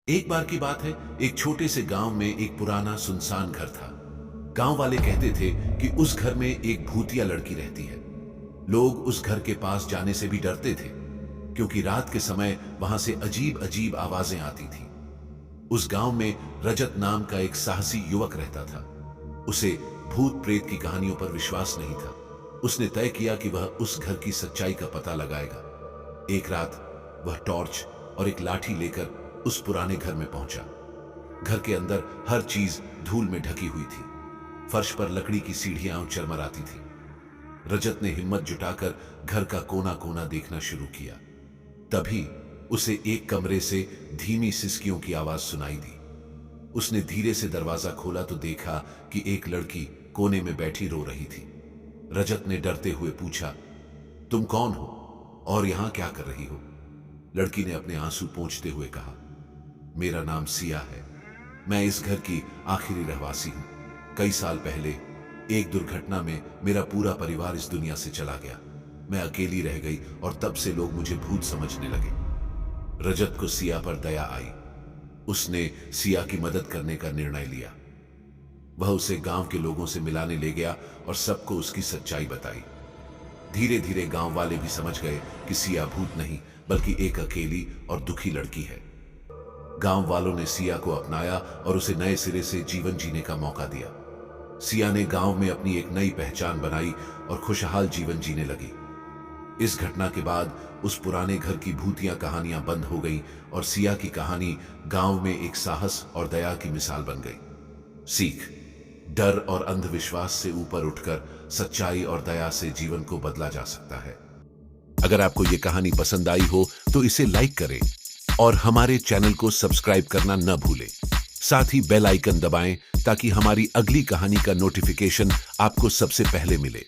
एक बार की बात है, एक छोटे से गांव में एक पुराना सुनसान घर था। गांव वाले कहते थे कि उस घर में एक भूतिया लड़की रहती है। लोग उस घर के पास जाने से भी डरते थे, क्योंकि रात के समय वहां से अजीब अजीब आवाजें आती थी। उस गांव में रजत नाम का एक साहसी युवक रहता था। उसे भूत प्रेत की कहानियों पर विश्वास नहीं था। उसने तय किया कि वह उस घर की सच्चाई का पता लगाएगा। एक रात वह टॉर्च और एक लाठी लेकर उस पुराने घर में पहुंचा। घर के अंदर हर चीज धूल में ढकी हुई थी। फर्श पर लकड़ी की सीढ़ियां चरमराती थी। रजत ने हिम्मत जुटाकर घर का कोना कोना देखना शुरू किया। तभी उसे एक कमरे से धीमी सिसकियों की आवाज सुनाई दी। उसने धीरे से दरवाजा खोला तो देखा कि एक लड़की कोने में बैठी रो रही थी। रजत ने डरते हुए पूछा, तुम कौन हो और यहां क्या कर रही हो? लड़की ने अपने आंसू पोंछते हुए कहा, मेरा नाम सिया है। मैं इस घर की आखिरी रहवासी हूं। कई साल पहले एक दुर्घटना में मेरा पूरा परिवार इस दुनिया से चला गया। मैं अकेली रह गई और तब से लोग मुझे भूत समझने लगे। रजत को सिया पर दया आई। उसने सिया की मदद करने का निर्णय लिया। वह उसे गांव के लोगों से मिलाने ले गया और सबको उसकी सच्चाई बताई। धीरे धीरे गांव वाले भी समझ गए कि सिया भूत नहीं बल्कि एक अकेली और दुखी लड़की है। गांव वालों ने सिया को अपनाया और उसे नए सिरे से जीवन जीने का मौका दिया। सिया ने गांव में अपनी एक नई पहचान बनाई और खुशहाल जीवन जीने लगी। इस घटना के बाद उस पुराने घर की भूतिया कहानियां बंद हो गईं और सिया की कहानी गांव में एक साहस और दया की मिसाल बन गई। सीख: डर और अंधविश्वास से ऊपर उठकर सच्चाई और दया से जीवन को बदला जा सकता है। अगर आपको ये कहानी पसंद आई हो तो इसे लाइक करें और हमारे चैनल को सब्सक्राइब करना न भूलें। साथ ही बेल आइकन दबाएं ताकि हमारी अगली कहानी का नोटिफिकेशन आपको सबसे पहले मिले।